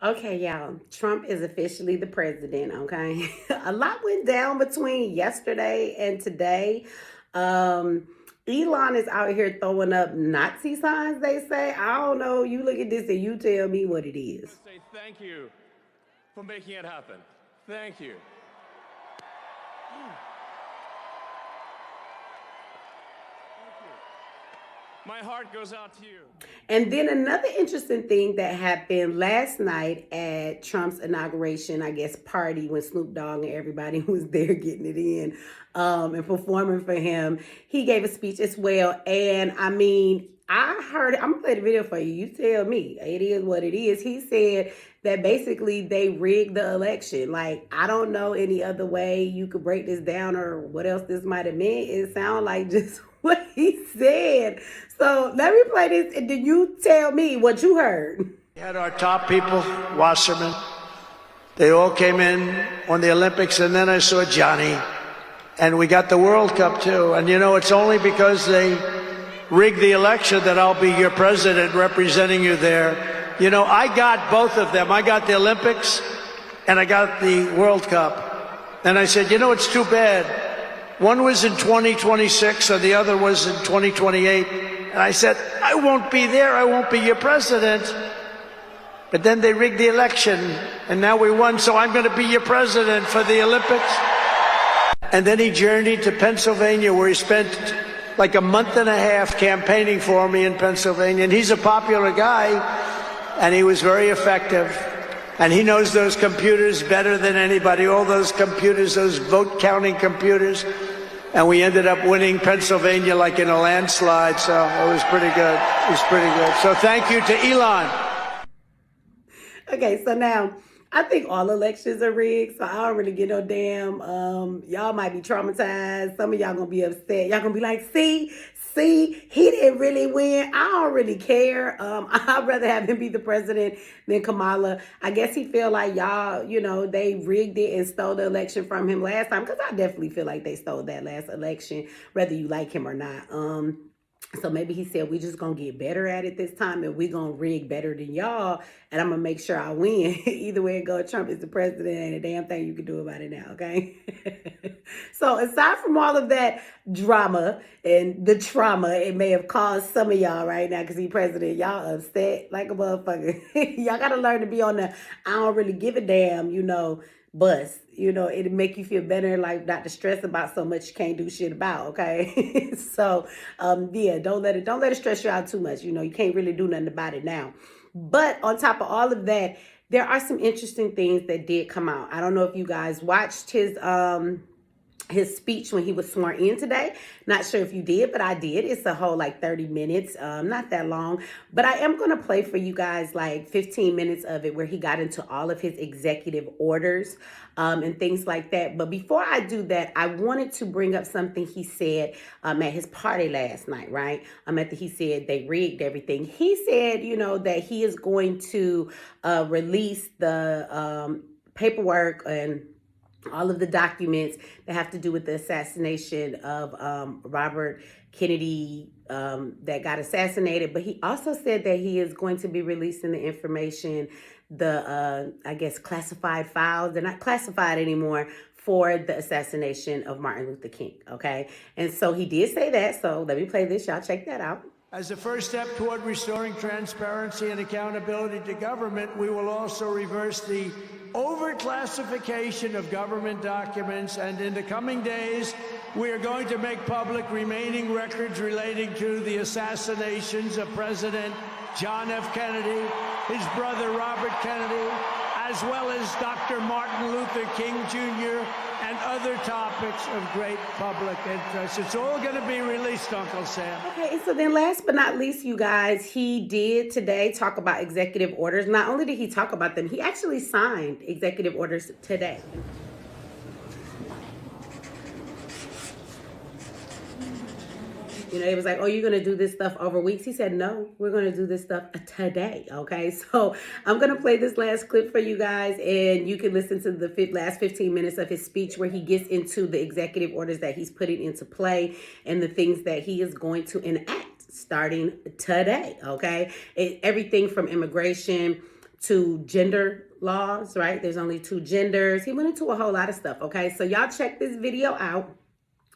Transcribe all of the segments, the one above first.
Okay, y'all. Trump is officially the president, okay? A lot went down between yesterday and today. Um, Elon is out here throwing up Nazi signs, they say. I don't know. You look at this and you tell me what it is. Say thank you for making it happen. Thank you. My heart goes out to you. And then another interesting thing that happened last night at Trump's inauguration, I guess, party when Snoop Dogg and everybody was there getting it in and performing for him. He gave a speech as well. And I mean, I heard, I'm going to play the video for you. You tell me. It is what it is. He said that basically they rigged the election. Like, I don't know any other way you could break this down or what else this might have meant. It sounded like just what he said. So let me play this and then you tell me what you heard. We had our top people, Wasserman. They all came in on the Olympics, and then I saw Johnny. And we got the World Cup too. And you know, it's only because they rigged the election that I'll be your president representing you there. You know, I got both of them. I got the Olympics and I got the World Cup. And I said, you know, it's too bad. One was in 2026 and the other was in 2028. And I said, I won't be there. I won't be your president. But then they rigged the election and now we won. So I'm going to be your president for the Olympics. And then he journeyed to Pennsylvania, where he spent like a month and a half campaigning for me in Pennsylvania. And he's a popular guy, and he was very effective. And he knows those computers better than anybody, all those computers, those vote counting computers. And we ended up winning Pennsylvania like in a landslide. So it was pretty good. It was pretty good. So thank you to Elon. Okay, so now I think all elections are rigged, so I don't really get no damn. Y'all might be traumatized. Some of y'all gonna be upset. Y'all gonna be like, see, he didn't really win. I don't really care. I'd rather have him be the president than Kamala. I guess he feel like y'all, you know, they rigged it and stole the election from him last time, because I definitely feel like they stole that last election, whether you like him or not. So maybe he said, we just going to get better at it this time and we going to rig better than y'all. And I'm going to make sure I win. Either way it goes, Trump is the president. Ain't a damn thing you can do about it now, okay? So aside from all of that drama and the trauma it may have caused some of y'all right now because he's president, y'all upset like a motherfucker. Y'all got to learn to be on the I don't really give a damn, you know, bus. You know, it'll make you feel better, like not to stress about so much you can't do shit about, okay? So, yeah, don't let it stress you out too much. You know, you can't really do nothing about it now. But on top of all of that, there are some interesting things that did come out. I don't know if you guys watched his speech when he was sworn in today. Not sure if you did, but I did. It's a whole like 30 minutes, not that long. But I am going to play for you guys like 15 minutes of it where he got into all of his executive orders and things like that. But before I do that, I wanted to bring up something he said at his party last night, right? After he said they rigged everything. He said, you know, that he is going to release the paperwork and all of the documents that have to do with the assassination of Robert Kennedy that got assassinated. But he also said that he is going to be releasing the information, the, I guess, classified files. They're not classified anymore for the assassination of Martin Luther King, okay? And so he did say that. So let me play this. Y'all check that out. As a first step toward restoring transparency and accountability to government, we will also reverse the overclassification of government documents, and in the coming days, we are going to make public remaining records relating to the assassinations of President John F. Kennedy, his brother Robert Kennedy, as well as Dr. Martin Luther King Jr., and other topics of great public interest. It's all going to be released, Uncle Sam. Okay, so then last but not least, you guys, he did today talk about executive orders. Not only did he talk about them, he actually signed executive orders today. You know, it was like, oh, you're going to do this stuff over weeks. He said, no, we're going to do this stuff today. Okay, so I'm going to play this last clip for you guys, and you can listen to the last 15 minutes of his speech where he gets into the executive orders that he's putting into play and the things that he is going to enact starting today. Okay, everything from immigration to gender laws, right? There's only 2 genders. He went into a whole lot of stuff, okay? So y'all check this video out.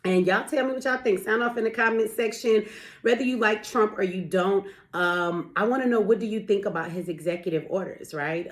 And y'all tell me what y'all think. Sound off in the comment section, whether you like Trump or you don't. I want to know, what do you think about his executive orders, right?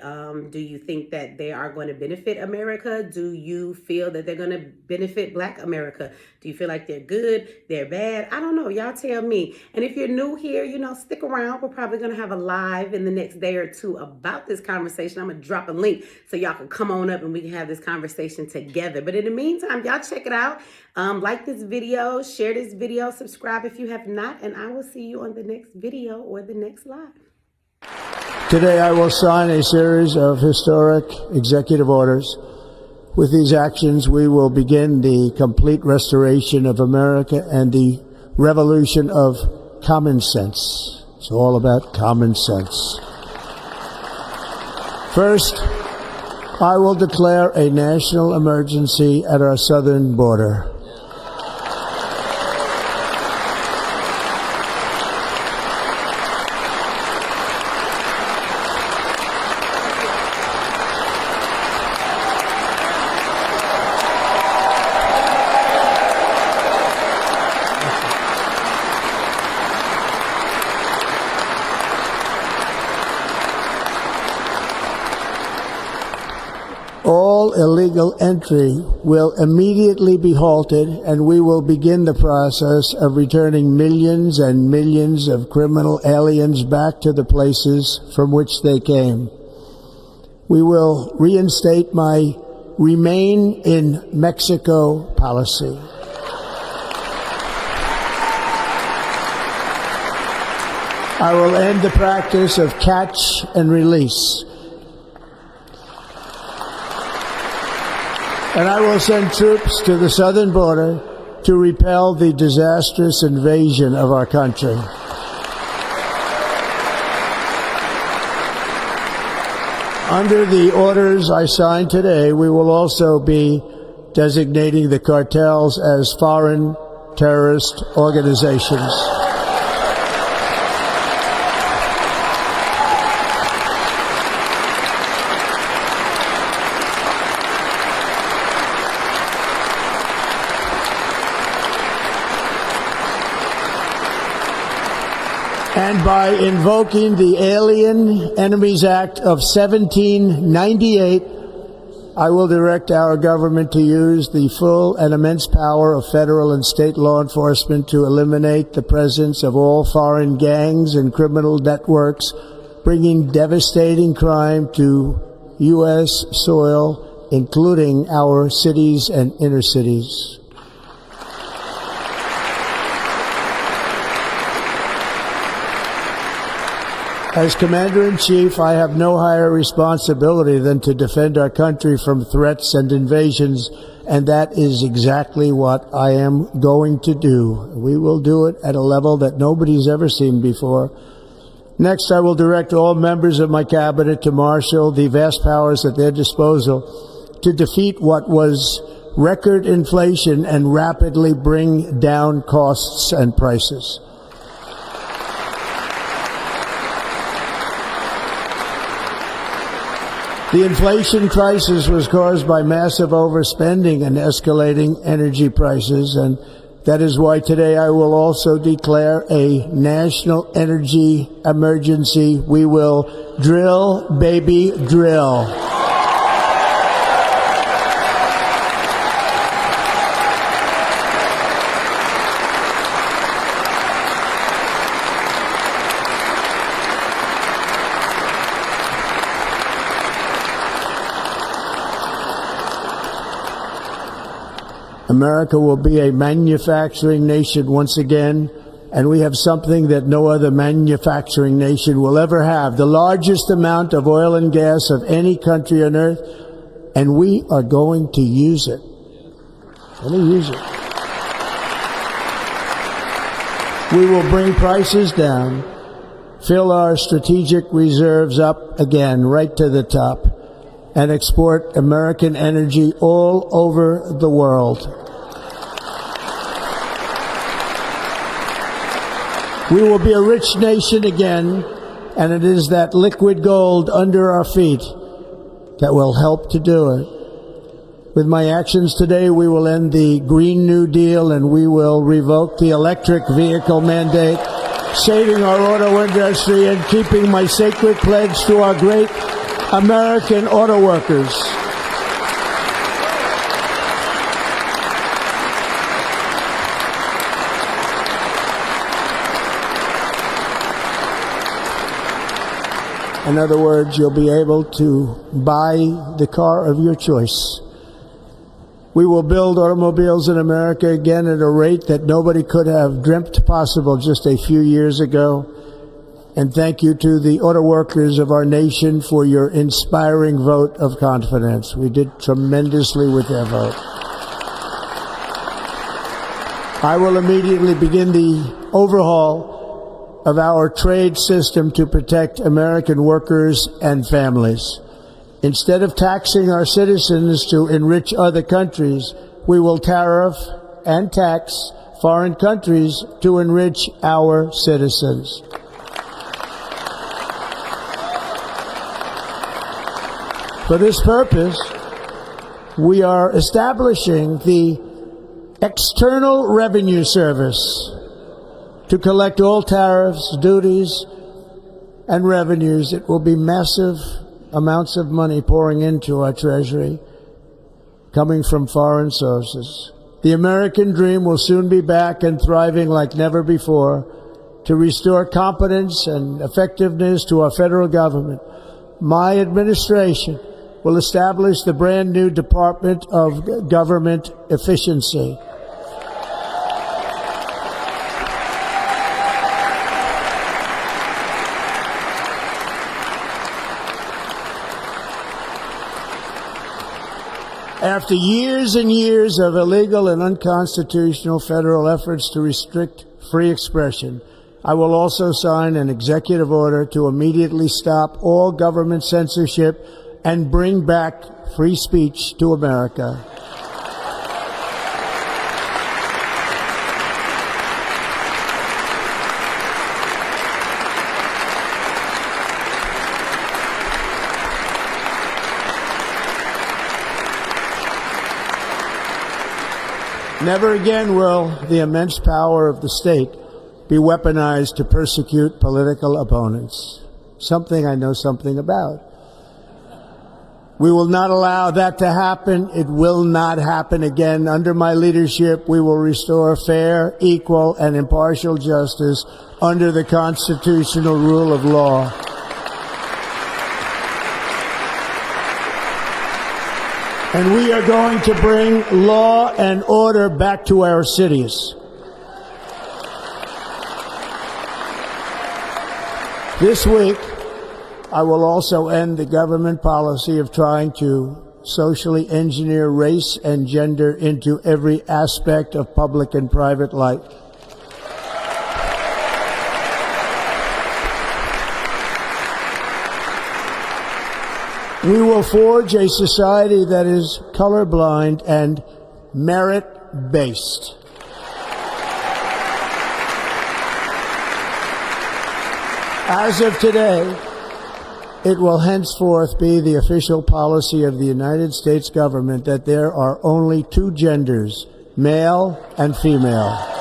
Do you think that they are going to benefit America? Do you feel that they're going to benefit Black America? Do you feel like they're good, they're bad? I don't know. Y'all tell me. And if you're new here, stick around. We're probably going to have a live in the next day or two about this conversation. I'm going to drop a link so y'all can come on up and we can have this conversation together. But in the meantime, y'all check it out. Like this video, share this video, subscribe if you have not, and I will see you on the next video or the next live. Today I will sign a series of historic executive orders. With these actions, we will begin the complete restoration of America and the revolution of common sense. It's all about common sense. First, I will declare a national emergency at our southern border. All illegal entry will immediately be halted, and we will begin the process of returning millions and millions of criminal aliens back to the places from which they came. We will reinstate my Remain in Mexico policy. I will end the practice of catch and release. And I will send troops to the southern border to repel the disastrous invasion of our country. Under the orders I signed today, we will also be designating the cartels as foreign terrorist organizations. And by invoking the Alien Enemies Act of 1798, I will direct our government to use the full and immense power of federal and state law enforcement to eliminate the presence of all foreign gangs and criminal networks, bringing devastating crime to U.S. soil, including our cities and inner cities. As Commander-in-Chief, I have no higher responsibility than to defend our country from threats and invasions, and that is exactly what I am going to do. We will do it at a level that nobody's ever seen before. Next, I will direct all members of my cabinet to marshal the vast powers at their disposal to defeat what was record inflation and rapidly bring down costs and prices. The inflation crisis was caused by massive overspending and escalating energy prices, and that is why today I will also declare a national energy emergency. We will drill, baby, drill. America will be a manufacturing nation once again, and we have something that no other manufacturing nation will ever have, the largest amount of oil and gas of any country on earth, and we are going to use it. We will bring prices down, fill our strategic reserves up again, right to the top, and export American energy all over the world. We will be a rich nation again, And it is that liquid gold under our feet that will help to do it. With my actions today, we will end the Green New Deal and we will revoke the electric vehicle mandate, saving our auto industry and keeping my sacred pledge to our great American auto workers. In other words, you'll be able to buy the car of your choice. We will build automobiles in America again at a rate that nobody could have dreamt possible just a few years ago. And thank you to the auto workers of our nation for your inspiring vote of confidence. We did tremendously with their vote. I will immediately begin the overhaul of our trade system to protect American workers and families. Instead of taxing our citizens to enrich other countries, we will tariff and tax foreign countries to enrich our citizens. For this purpose, we are establishing the External Revenue Service to collect all tariffs, duties, and revenues. It will be massive amounts of money pouring into our treasury, coming from foreign sources. The American dream will soon be back and thriving like never before to restore competence and effectiveness to our federal government. My administration will establish the brand new Department of Government Efficiency. After years and years of illegal and unconstitutional federal efforts to restrict free expression, I will also sign an executive order to immediately stop all government censorship and bring back free speech to America. Never again will the immense power of the state be weaponized to persecute political opponents, something I know something about. We will not allow that to happen. It will not happen again. Under my leadership, we will restore fair, equal, and impartial justice under the constitutional rule of law. And we are going to bring law and order back to our cities. This week, I will also end the government policy of trying to socially engineer race and gender into every aspect of public and private life. We will forge a society that is colorblind and merit-based. As of today, it will henceforth be the official policy of the United States government that there are only two genders, male and female.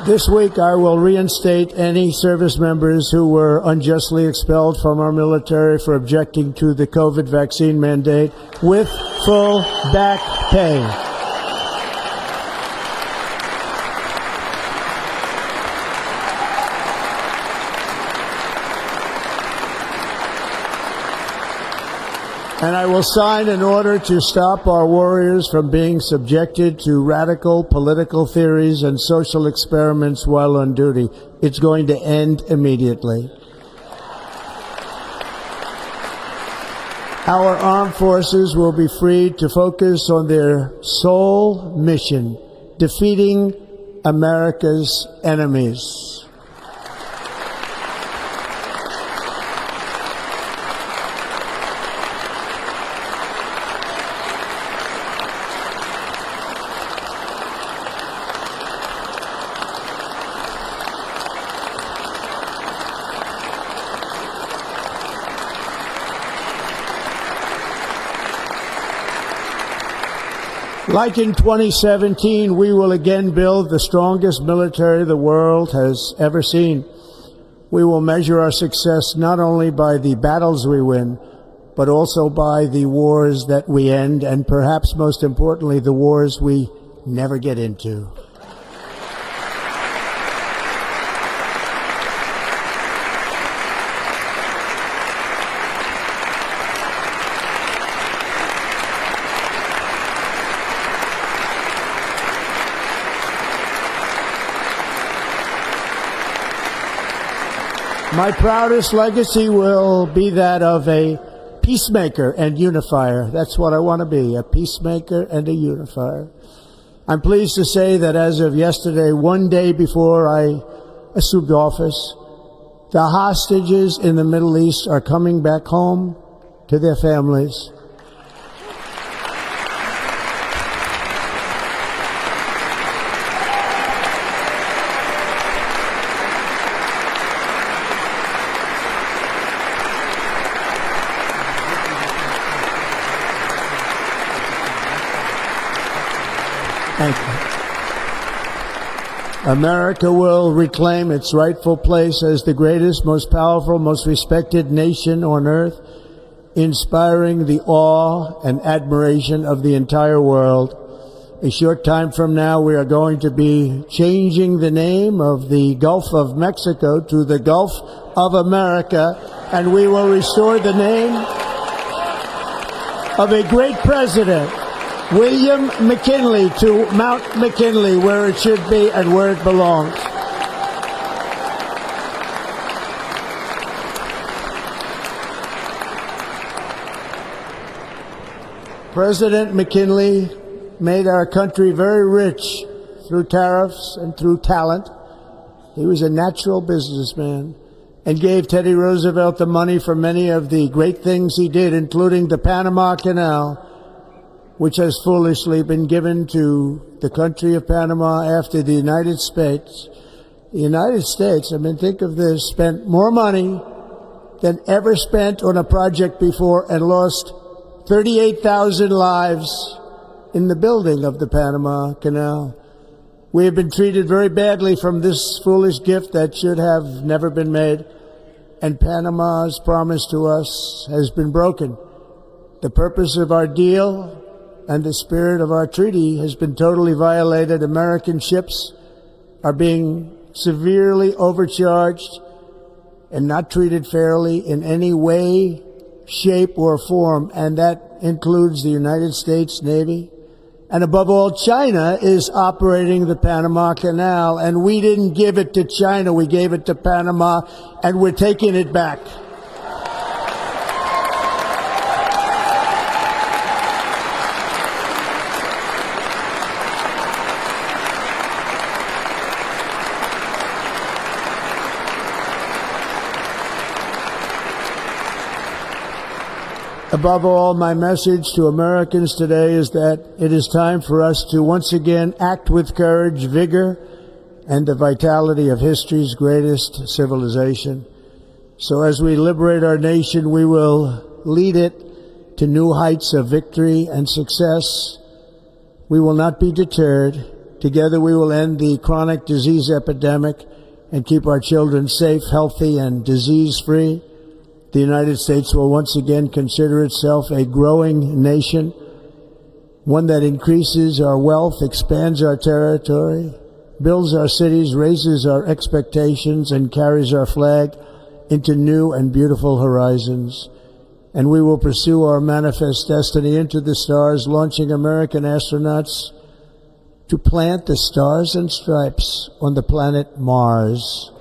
This week, I will reinstate any service members who were unjustly expelled from our military for objecting to the COVID vaccine mandate with full back pay. And I will sign an order to stop our warriors from being subjected to radical political theories and social experiments while on duty. It's going to end immediately. Our armed forces will be freed to focus on their sole mission, defeating America's enemies. Like in 2017, we will again build the strongest military the world has ever seen. We will measure our success not only by the battles we win, but also by the wars that we end, and perhaps most importantly, the wars we never get into. My proudest legacy will be that of a peacemaker and unifier. That's what I want to be, a peacemaker and a unifier. I'm pleased to say that as of yesterday, one day before I assumed office, the hostages in the Middle East are coming back home to their families. Thank you. America will reclaim its rightful place as the greatest, most powerful, most respected nation on earth, inspiring the awe and admiration of the entire world. A short time from now, we are going to be changing the name of the Gulf of Mexico to the Gulf of America, and we will restore the name of a great president, William McKinley, to Mount McKinley, where it should be and where it belongs. President McKinley made our country very rich through tariffs and through talent. He was a natural businessman and gave Teddy Roosevelt the money for many of the great things he did, including the Panama Canal, which has foolishly been given to the country of Panama after the United States. The United States, I mean, think of this, spent more money than ever spent on a project before and lost 38,000 lives in the building of the Panama Canal. We have been treated very badly from this foolish gift that should have never been made, and Panama's promise to us has been broken. The purpose of our deal and the spirit of our treaty has been totally violated. American ships are being severely overcharged and not treated fairly in any way, shape, or form, and that includes the United States Navy. And above all, China is operating the Panama Canal, and we didn't give it to China, we gave it to Panama, and we're taking it back. Above all, my message to Americans today is that it is time for us to once again act with courage, vigor, and the vitality of history's greatest civilization. So as we liberate our nation, we will lead it to new heights of victory and success. We will not be deterred. Together we will end the chronic disease epidemic and keep our children safe, healthy, and disease-free. The United States will once again consider itself a growing nation, one that increases our wealth, expands our territory, builds our cities, raises our expectations, and carries our flag into new and beautiful horizons. And we will pursue our manifest destiny into the stars, launching American astronauts to plant the stars and stripes on the planet Mars.